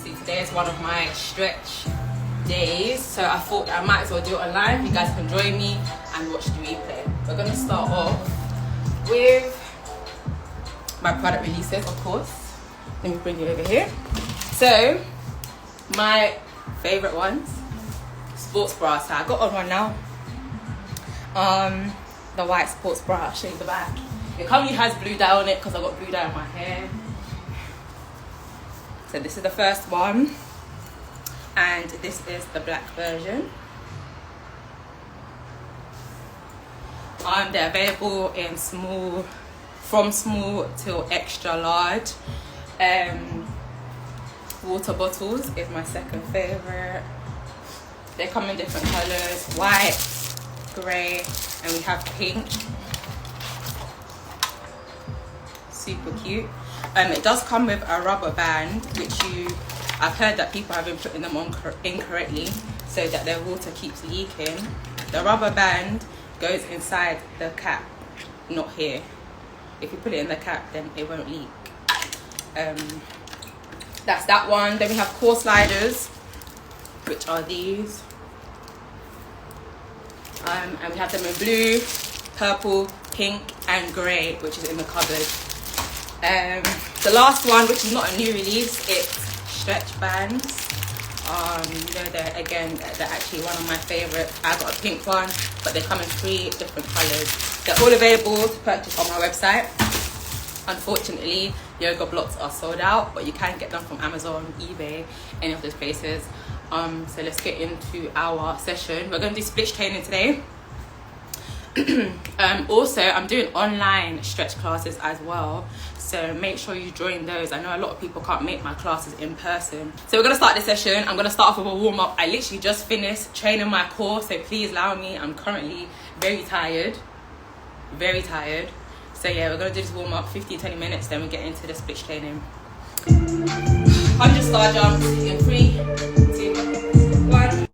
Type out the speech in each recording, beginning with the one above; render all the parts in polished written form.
See, today is one of my stretch days, so I thought I might as well do it online. You guys can join me and watch the replay. We're gonna start off with my product releases, of course. Let me bring you over here. So, my favorite ones, sports bra. So I got on one now. The white sports bra. I'll show you the back. It currently has blue dye on it because I got blue dye on my hair. So this is the first one, and this is the black version. They're available in small, from small till extra large. Water bottles is my second favorite. They come in different colors: white, grey, and we have pink. Super cute. It does come with a rubber band, which I've heard that people have been putting them on incorrectly so that their water keeps leaking. The rubber band goes inside the cap, not here. If you put it in the cap, then it won't leak. That's that one. Then we have core sliders, which are these. And we have them in blue, purple, pink, and grey, which is in the cupboard. The last one, which is not a new release, it's stretch bands. They're actually one of my favorites. I got a pink one, but they come in 3 different colors. They're all available to purchase on my website. Unfortunately, yoga blocks are sold out, but you can get them from Amazon, eBay, any of those places. So let's get into our session. We're going to do split training today. Also, I'm doing online stretch classes as well, so make sure you join those. I know a lot of people can't make my classes in person. So we're going to start this session. I'm going to start off with a warm-up. I literally just finished training my core, so please allow me. I'm currently very tired. So yeah, we're going to do this warm-up, 15-20 minutes, then we get into the split training. 100 star jumps in 3, 2, 1.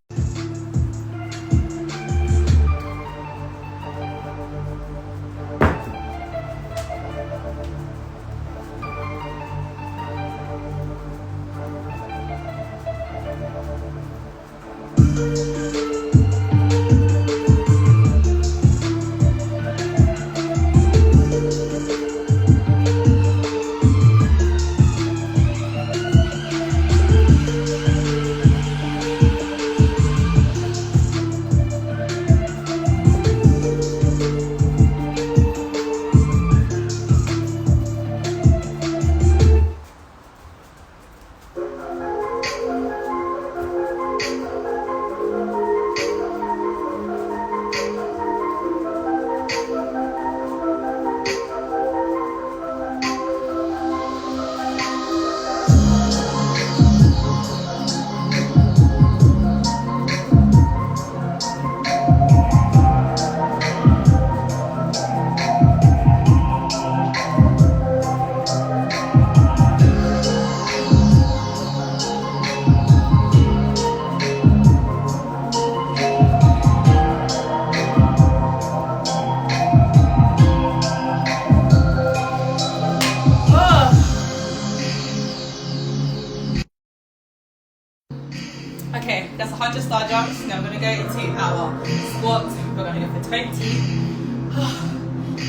Okay, that's 100 star jumps. Now we're going to go into our squat. We're going to go for 20.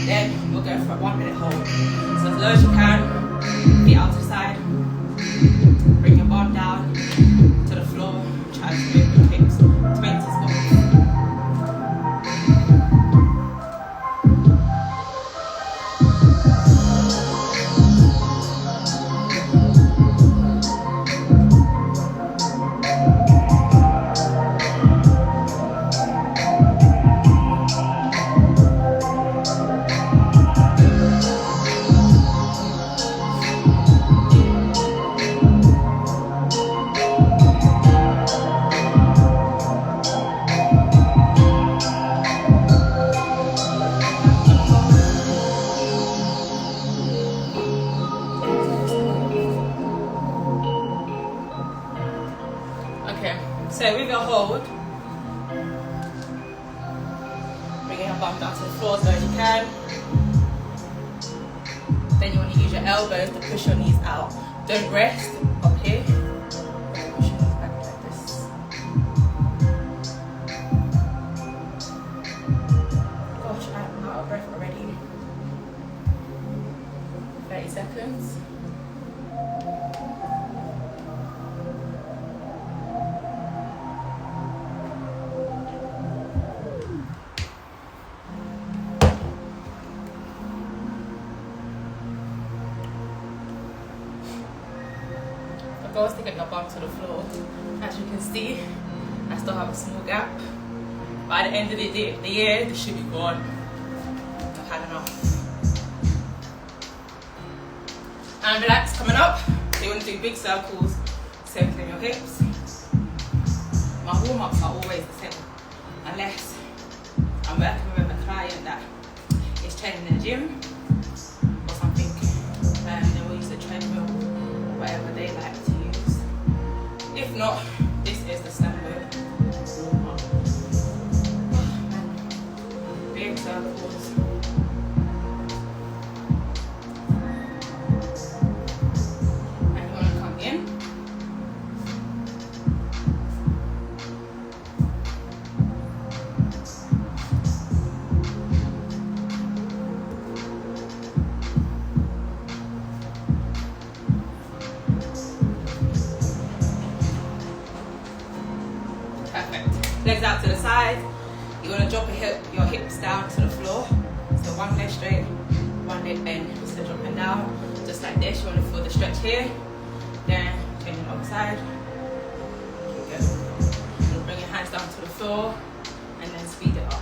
Then we'll go for a 1 minute hold. So as low as you can, feet out to the side. Bring your arm down to the floor. Try to move your hips. 20 squats. So with your hold, bringing your bum down to the floor as low as you can. Then you want to use your elbows to push your knees out. Don't rest up here. seconds. The goal is to get your bum to the floor. As you can see, I still have a small gap. By the end of the year, this should be gone. I've had enough. And relax, coming up. So you want to do big circles, circling your hips. My warm-ups are always the same, unless I'm working with a client that is training in the gym or something, and they will use the treadmill or whatever they like to use. If not, this is the standard warm-up. Big circles. And you want to come in. Perfect. Legs out to the side. You want to drop your hips down to the floor. So one leg straight, one leg bend. So dropping down, just like this. You want to feel the stretch here. Then change the other side. Keep going. And bring your hands down to the floor, and then speed it up.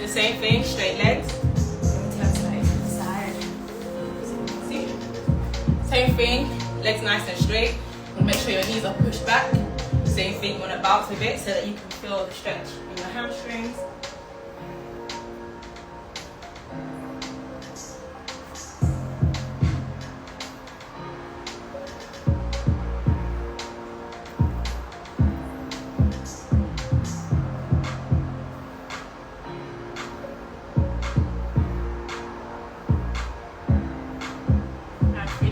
Same thing, straight legs. Turn side to side. See? Same thing, legs nice and straight. Make sure your knees are pushed back. Same thing, you want to bounce a bit so that you can feel the stretch in your hamstrings.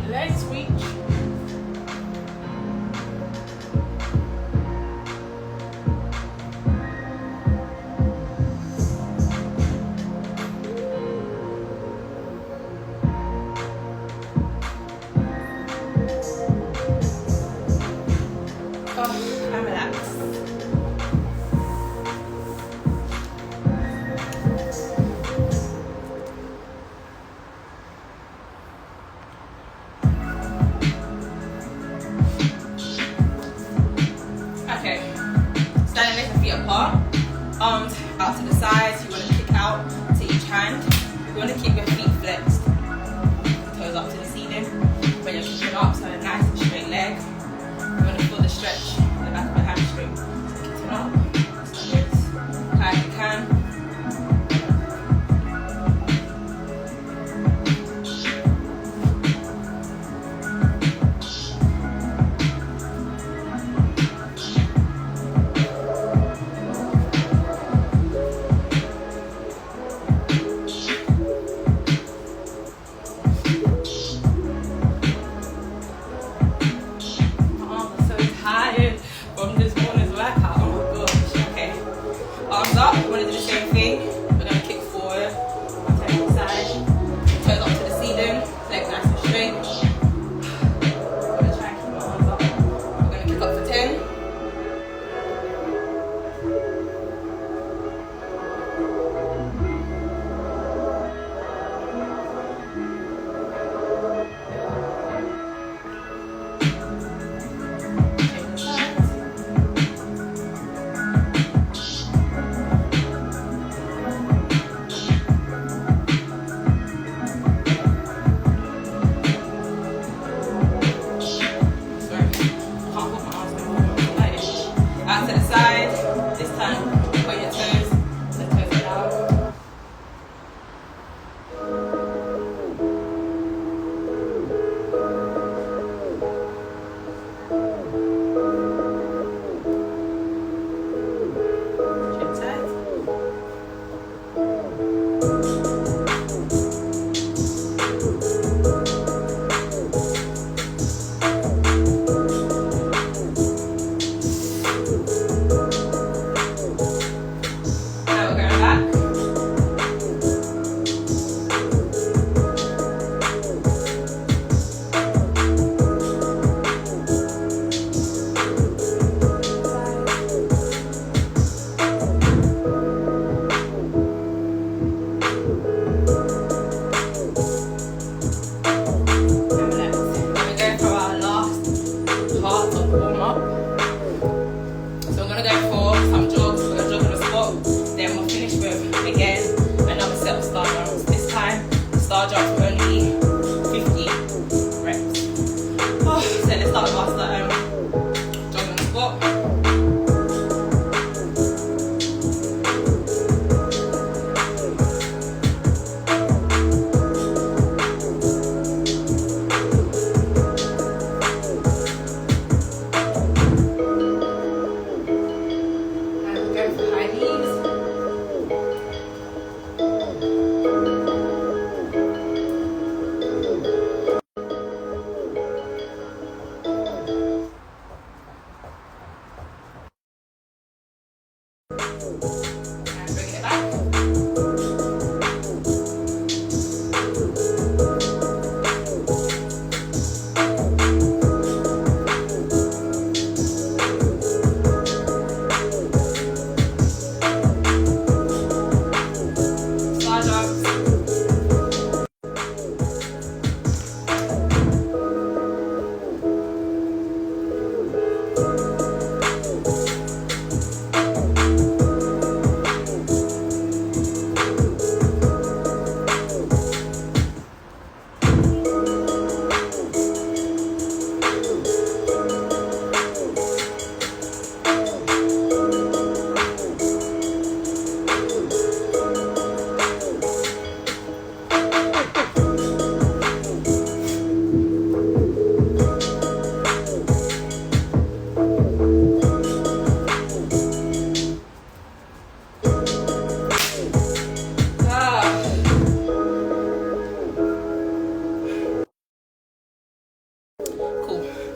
Legs reach. Oh, and relax. Okay, standing legs and feet apart, arms out to the sides. You want to kick out to each hand. You want to keep your feet flexed, toes up to the ceiling. When you're kicking up, so a nice and straight leg. You want to feel the stretch in the back of the hamstring. So kicking up, like this, high as you can. From this morning's workout, oh my gosh, okay. Arms up, we're going to do the same thing. We're going to kick forward, turn to the side, toes up to the ceiling, legs nice and straight. We're going to try and keep our arms up. We're going to kick up for 10. again, another set of star jumps. This time, the star jumps will only be 50 reps. Oh, so let's start with our jogging squat.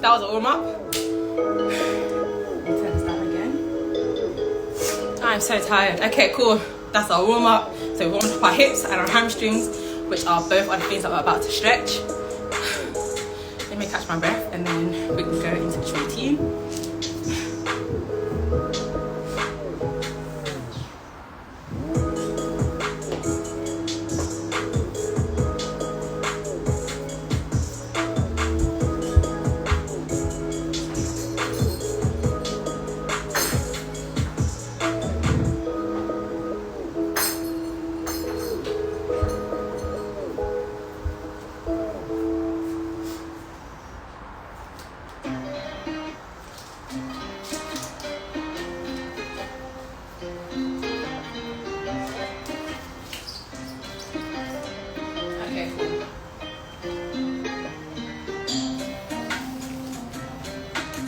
That was a warm up. Turn this down again. I'm so tired. Okay, cool. That's our warm up. So we warmed up our hips and our hamstrings, which are both other things that we're about to stretch. Let me catch my breath and then we can go into this routine.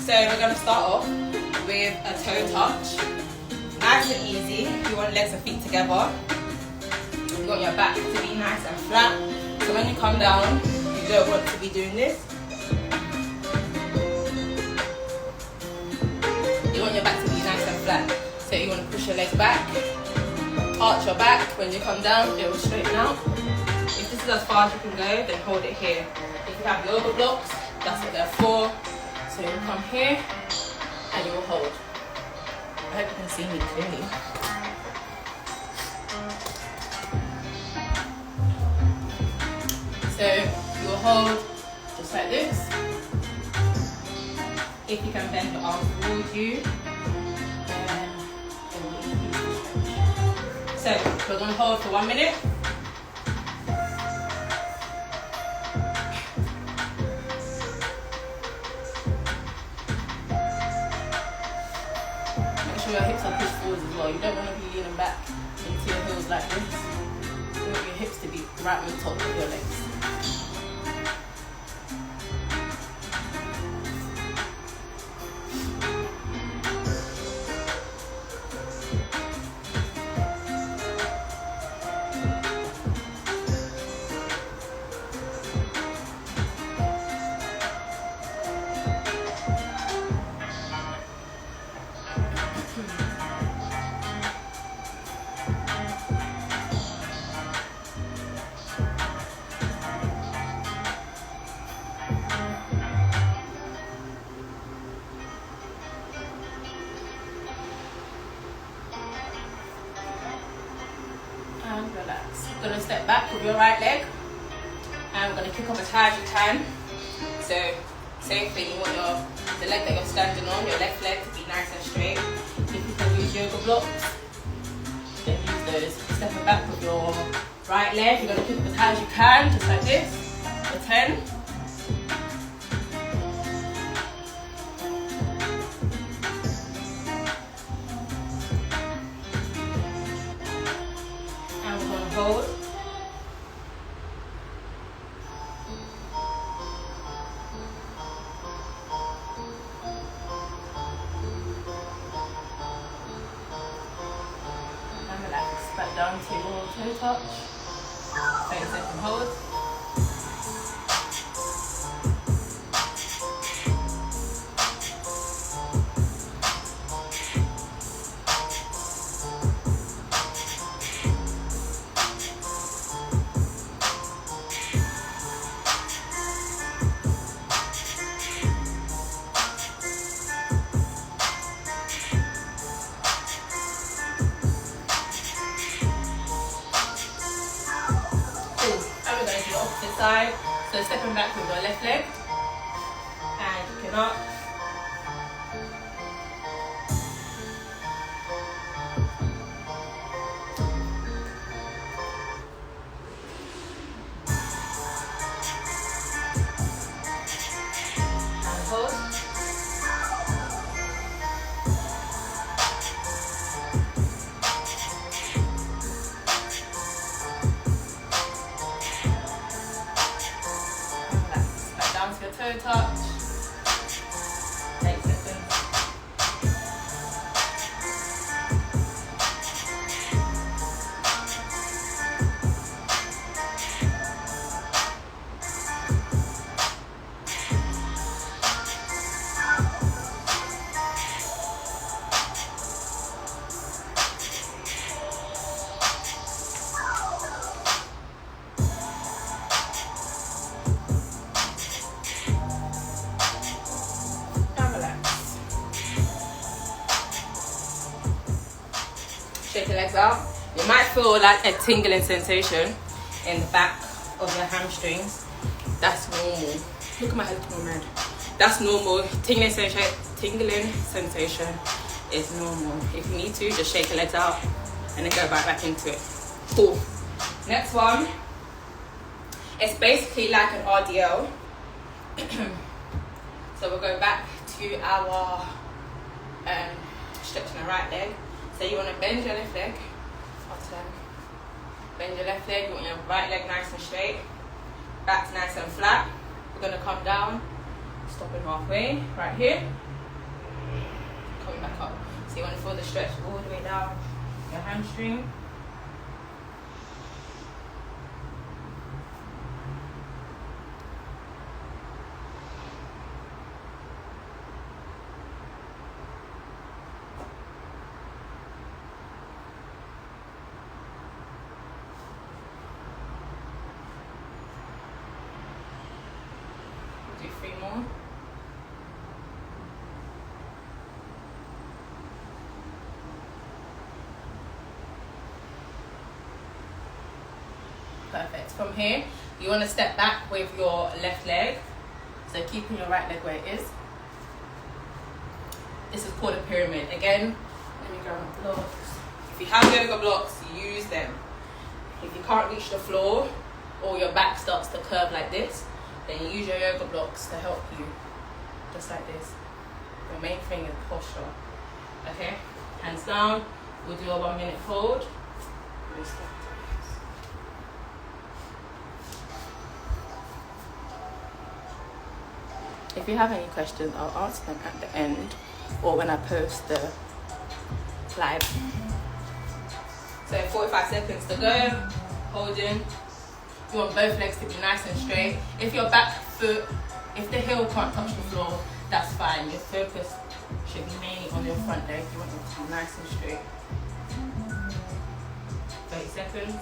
So we're going to start off with a toe touch. Nice and easy. You want legs and feet together. You want your back to be nice and flat. So when you come down, you don't want to be doing this. You want your back to be nice and flat. So you want to push your legs back, arch your back. When you come down, it will straighten out. If this is as far as you can go, then hold it here. If you have yoga blocks, that's what they're for. So you come here and you will hold. I hope you can see me clearly. So you will hold just like this. If you can bend your arms towards you, then it will increase the stretch. So we're going to hold for 1 minute. Your hips are pushed forwards as well. You don't want to be leaning back into your heels like this. You want your hips to be right on top of your legs. And relax. You're going to step back with your right leg and we're going to kick off as high as you can. So same thing, you want the leg that you're standing on, your left leg to be nice and straight. If you can use yoga blocks, then use those. Stepping back with your right leg. You're going to keep it as high as you can, just like this, for 10. And we're going to hold. Back down to your toe touch. 30-second hold. Side. So stepping back with your left leg and kicking up. And hold. Toe touch. 8 seconds. Shake your legs out. You might feel like a tingling sensation in the back of your hamstrings. That's normal. Look at my head going red. That's normal. Tingling sensation is normal. If you need to, just shake your legs out and then go right back into it. Cool. Next one. It's basically like an RDL. So we'll go back to our stretching the right leg. So you want to bend your left leg, bend your left leg, you want your right leg nice and straight, back nice and flat. We're going to come down, stopping halfway, right here, coming back up. So you want to feel the stretch all the way down your hamstring. Do 3 more. Perfect. From here, you want to step back with your left leg. So keeping your right leg where it is. This is called a pyramid. Again, let me grab my blocks. If you have yoga blocks, use them. If you can't reach the floor or your back starts to curve like this, then you use your yoga blocks to help you, just like this. The main thing is posture. Okay, hands down. We'll do a 1 minute hold. If you have any questions, I'll answer them at the end or when I post the live. So 45 seconds to go, holding. You want both legs to be nice and straight. If your back foot, if the heel can't touch the floor, that's fine. Your focus should be mainly on your front leg. You want it to be nice and straight. 30 seconds.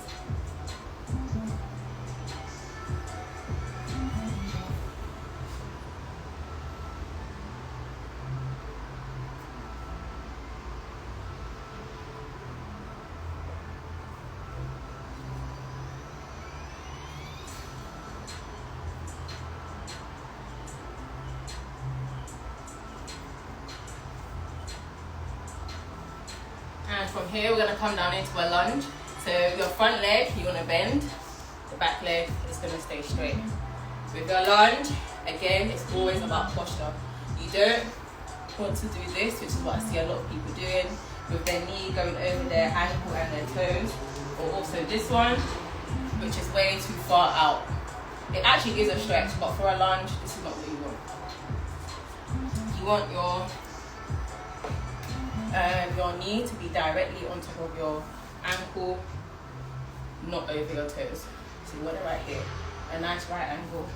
And from here, we're going to come down into a lunge. So your front leg, you want to bend, the back leg is going to stay straight. With your lunge, again, it's always about posture. You don't want to do this, which is what I see a lot of people doing, with their knee going over their ankle and their toes, or also this one, which is way too far out. It actually is a stretch, but for a lunge, this is not what you want. You want your knee to be directly on top of your ankle, not over your toes. So you want it right here, a nice right angle.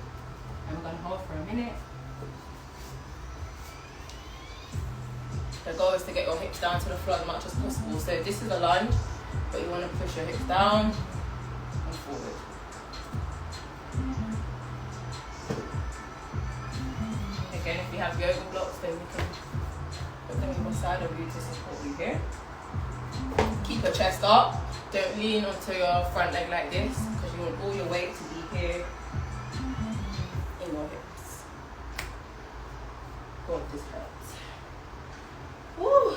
I'm going to hold for a minute. The goal is to get your hips down to the floor as much as possible. So this is a lunge, but you want to push your hips down and forward. Again, if you have yoga blocks, then you can put them on the side of you to support you here. Keep your chest up. Don't lean onto your front leg like this, because you want all your weight to be here in your hips. God, this hurts. Woo!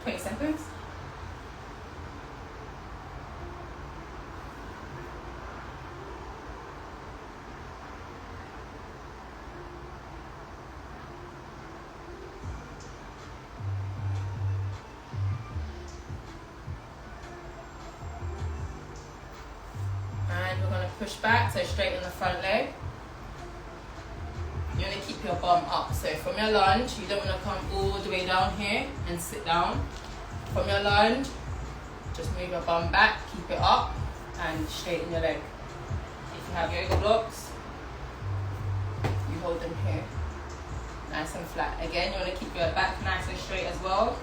20 seconds. And we're going to push back, so straighten the front leg. You want to keep your bum up. So from your lunge, you don't want to come all the way down here and sit down. From your lunge, just move your bum back, keep it up, and straighten your leg. If you have yoga blocks, you hold them here, nice and flat. Again, you want to keep your back nice and straight as well.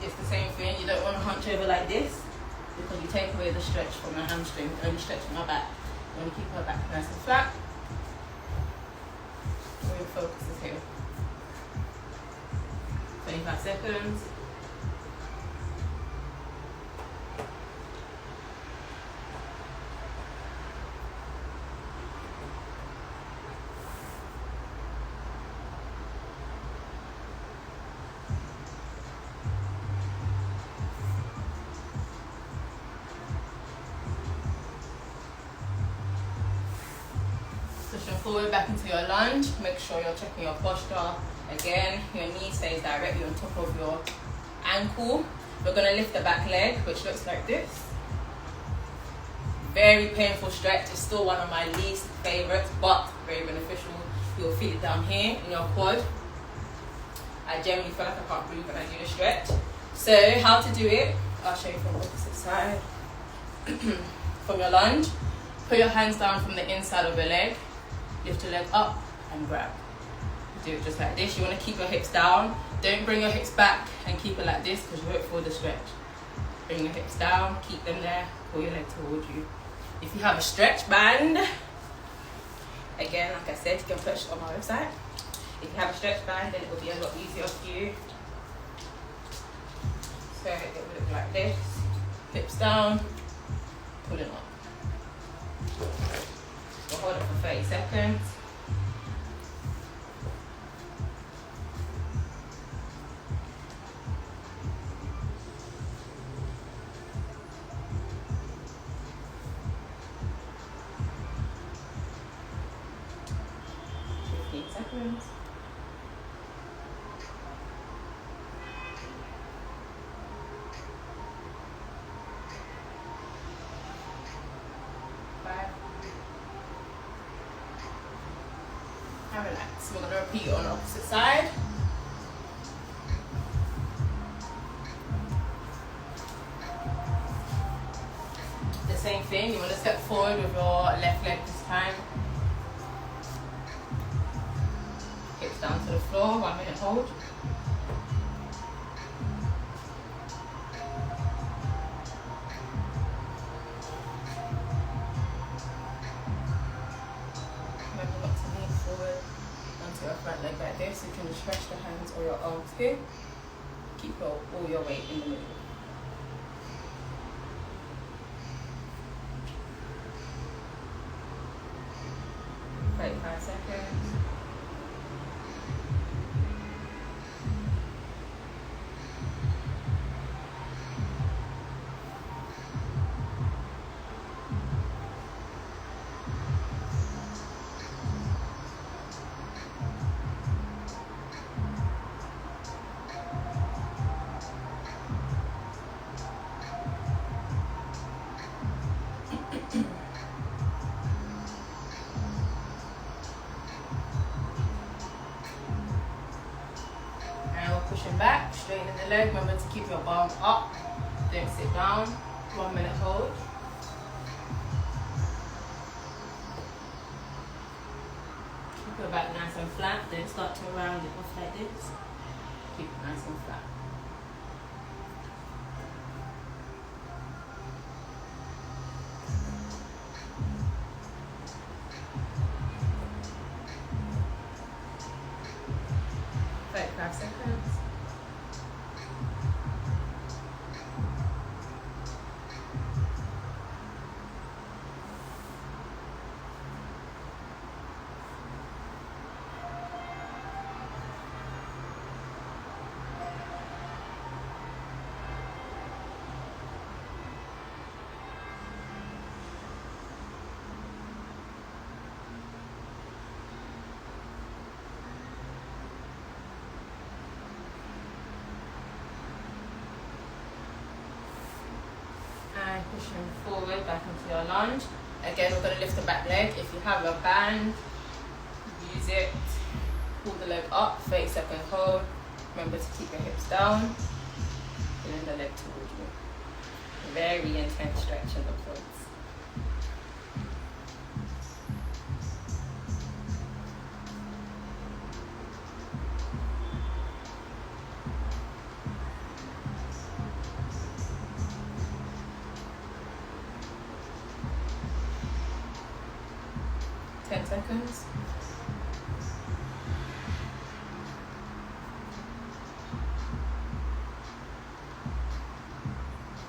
It's the same thing. You don't want to hunch over like this, because you take away the stretch from your hamstring, only stretching your back. You want to keep your back nice and flat. Where your focus is here. 25 seconds. Pushing forward back into your lunge. Make sure you're checking your posture. Again, your knee stays directly on top of your ankle. We're going to lift the back leg, which looks like this. Very painful stretch. It's still one of my least favorites, but very beneficial. You'll feel it down here in your quad. I generally feel like I can't breathe when I do the stretch. So how to do it, I'll show you from the opposite side. From your lunge, put your hands down from the inside of your leg. Lift your leg up and grab. Do it just like this. You want to keep your hips down. Don't bring your hips back and keep it like this, because you won't feel the stretch. Bring your hips down, keep them there, pull your leg towards you. If you have a stretch band, again, like I said, you can put it on my website. If you have a stretch band, then it will be a lot easier for you. So it will look like this. Hips down, pull it up. We'll hold it for 30 seconds. Seconds. 5. And relax. We're going to repeat it on the opposite side. The same thing. You want to step forward with your left leg this time. Hips down to the floor, 1 minute hold. Remember not to lean forward onto your front leg like this. You can stretch the hands or your arms here. Keep all your weight in the middle. Wait 5 seconds. the leg, remember to keep your bum up. Don't sit down. 1 minute hold. Keep your back nice and flat. Don't start to round it off like this. Keep it nice and flat. Like 5 seconds. And pushing forward back into your lunge. Again, we're going to lift the back leg. If you have a band, use it. Pull the leg up, 30-second hold. Remember to keep your hips down. Pulling the leg towards you. Very intense stretch in the quads. Seconds.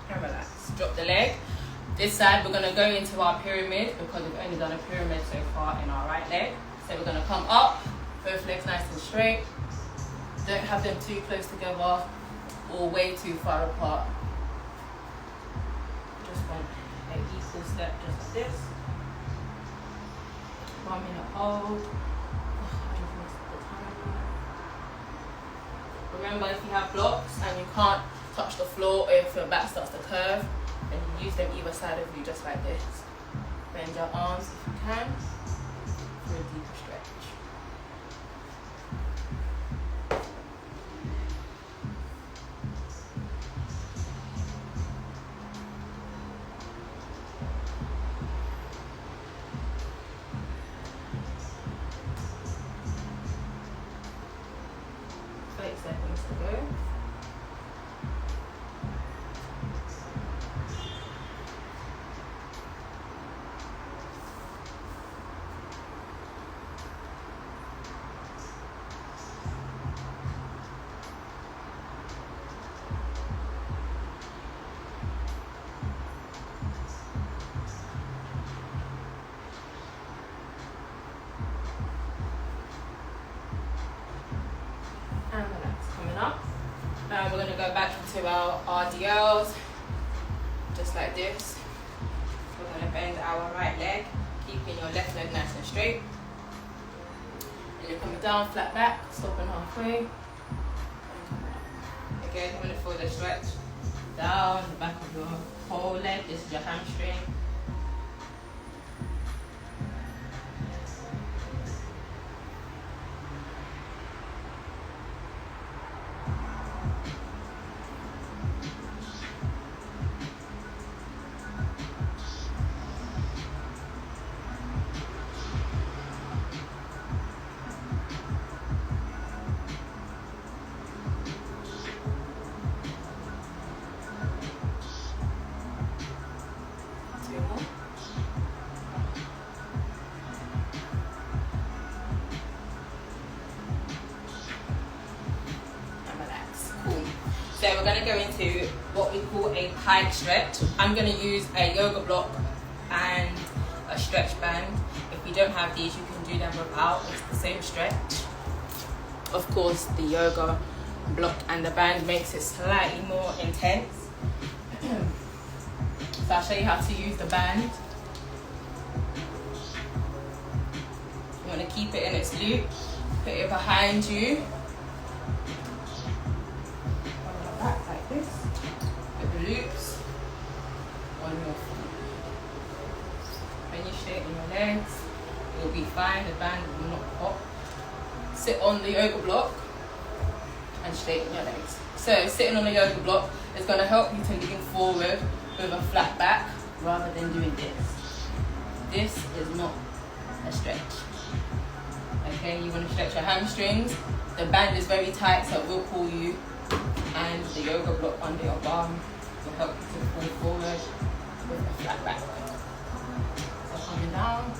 And relax. Drop the leg. This side we're going to go into our pyramid because we've only done a pyramid so far in our right leg. So we're going to come up, both legs nice and straight. Don't have them too close together or way too far apart. Just want an equal step just like this. 1 minute hold. Remember, if you have blocks and you can't touch the floor, or if your back starts to curve, then you use them either side of you just like this. Bend your arms if you can for a deeper stretch. Seconds to go. And relax, coming up. Now we're going to go back into our RDLs, just like this. We're going to bend our right leg, keeping your left leg nice and straight. And you're coming down, flat back, stopping halfway. Again, you're going to feel the stretch down the back of your whole leg. This is your hamstring. So we're going to go into what we call a pike stretch. I'm going to use a yoga block and a stretch band. If you don't have these, you can do them without. It's the same stretch. Of course, the yoga block and the band makes it slightly more intense. So I'll show you how to use the band. You want to keep it in its loop, put it behind you. Like this, with the loops on your feet. When you straighten your legs, you'll be fine, the band will not pop. Sit on the yoga block and straighten your legs. So sitting on a yoga block is going to help you to lean forward with a flat back rather than doing this. This is not a stretch. Okay, you want to stretch your hamstrings. The band is very tight, so it will pull you, and the yoga block under your bum will help you to pull forward with a flat back. So coming down,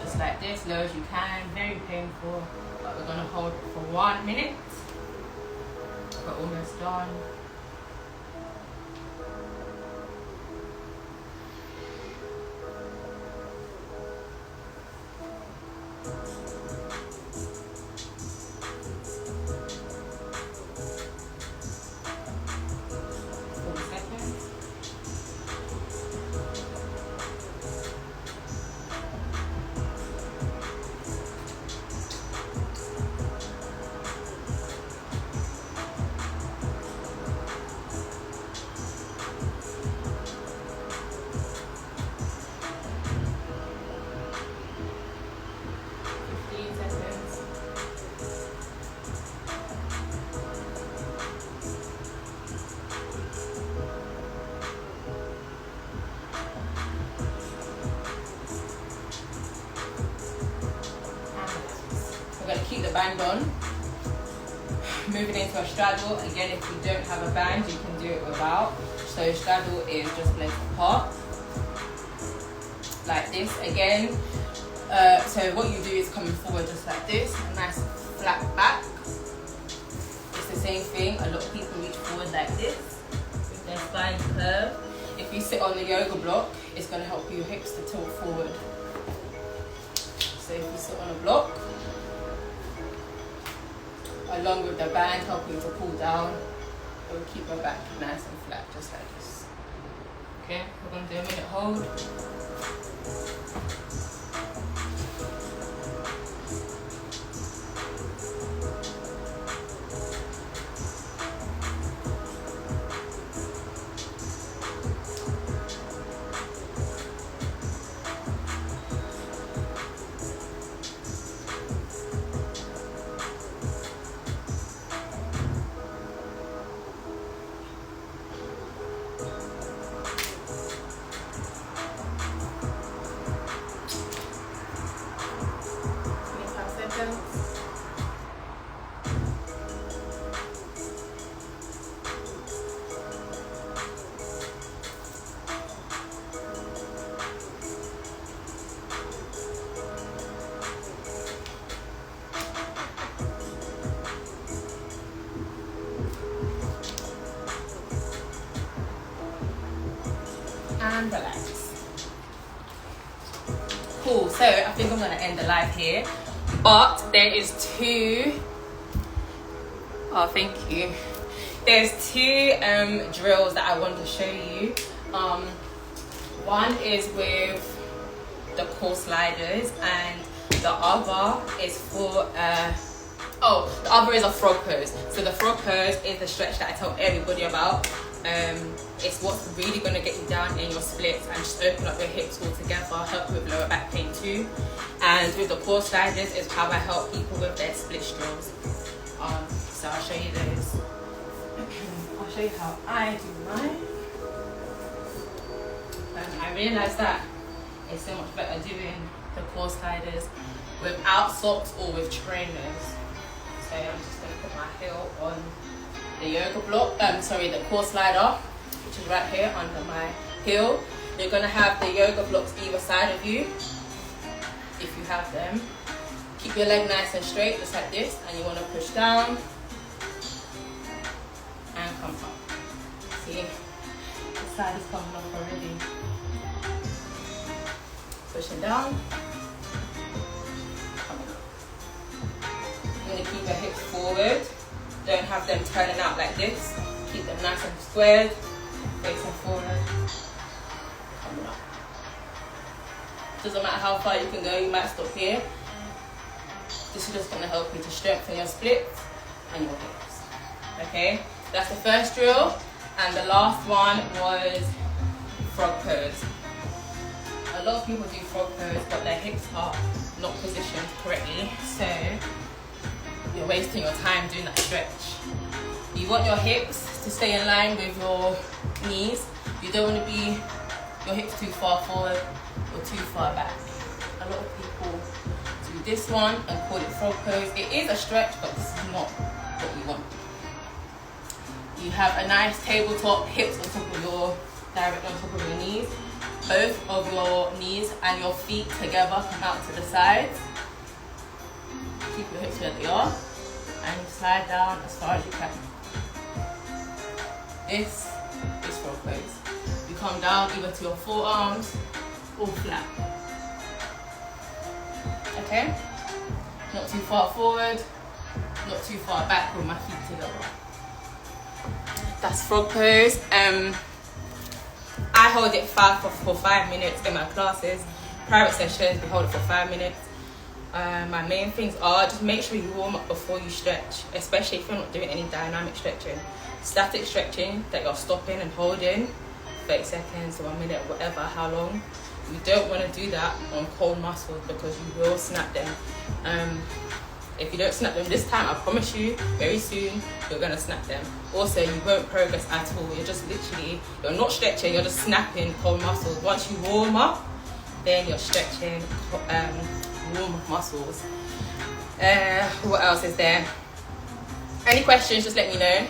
just like this, low as you can, very painful, but we're going to hold it for 1 minute. We're almost done. We're going to keep the band on. Moving into a straddle. Again, if you don't have a band, you can do it without. So straddle is just legs apart, like this. Again, so what you do is coming forward just like this, a nice flat back. It's the same thing. A lot of people reach forward like this with their spine curve. If you sit on the yoga block, it's going to help your hips to tilt forward. So if you sit on a block, along with the band helping you to pull down, it will keep your back nice and flat, just like this. Okay, we're going to do a minute hold. And relax. Cool, so I think I'm going to end the live here, but there is thank you. There's two drills that I want to show you. One is with the core sliders, and the other is for the other is a frog pose. So the frog pose is the stretch that I tell everybody about. It's what's really going to get you down in your splits and just open up your hips all together, help with lower back pain too. And with the core sliders is how I help people with their split drills. So I'll show you those. I'll show you how I do mine. I realised that it's so much better doing the core sliders without socks or with trainers. So I'm just going to put my heel on the yoga block, the core slider, which is right here under my heel. You're going to have the yoga blocks either side of you, if you have them. Keep your leg nice and straight, just like this, and you want to push down and come up. See, the side is coming up already. Pushing down, coming up. You're going to keep your hips forward. Don't have them turning out like this. Keep them nice and squared, facing forward, coming up. Doesn't matter how far you can go, you might stop here. This is just going to help you to strengthen your splits and your hips. Okay, that's the first drill, and the last one was frog pose. A lot of people do frog pose, but their hips are not positioned correctly, so you're wasting your time doing that stretch. You want your hips to stay in line with your knees. You don't want to be your hips too far forward or too far back. A lot of people do this one and call it frog pose. It is a stretch, but this is not what we want. You have a nice tabletop, hips on top of your, directly on top of your knees. Both of your knees and your feet together come out to the sides. Keep your hips where they are. And you slide down as far as you can. This is frog pose. You come down either to your forearms or flat. Okay? Not too far forward, not too far back with my feet together. That's frog pose. I hold it for 5 minutes in my classes. Private sessions, we hold it for 5 minutes. My main things are just make sure you warm up before you stretch, especially if you're not doing any dynamic stretching. Static stretching that you're stopping and holding 30 seconds, 1 minute, whatever, how long. You don't want to do that on cold muscles because you will snap them. If you don't snap them this time, I promise you, very soon, you're going to snap them. Also, you won't progress at all. You're just literally, you're not stretching, you're just snapping cold muscles. Once you warm up, then you're stretching warm muscles. What else is there? Any questions, just let me know.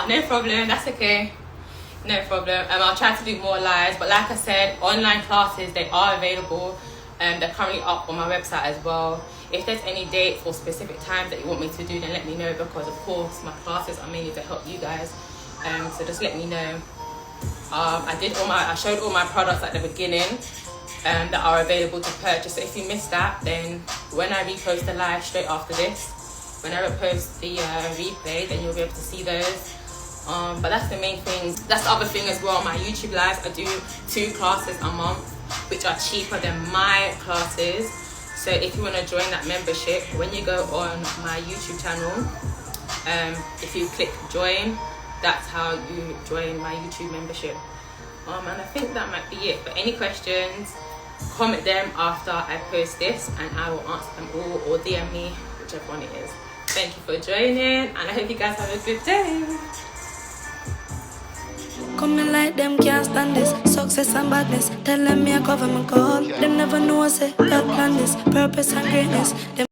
No problem, that's okay. No problem. I'll try to do more lives, but like I said, online classes, they are available. They're currently up on my website as well. If there's any dates or specific times that you want me to do, then let me know, because of course my classes are mainly to help you guys. So just let me know. I showed all my products at the beginning that are available to purchase. So if you missed that, then when I repost the live straight after this, when I repost the replay, then you'll be able to see those. But that's the main thing. That's the other thing as well. My YouTube lives, I do 2 classes a month, which are cheaper than my classes. So if you want to join that membership, when you go on my YouTube channel, if you click join, that's how you join my YouTube membership. And I think that might be it. But any questions, comment them after I post this and I will answer them all, or DM me, whichever one it is. Thank you for joining, and I hope you guys have a good day. Coming like them can't stand this success and badness. Tell them me I cover my call. Them never know I say God plan this purpose and greatness. Them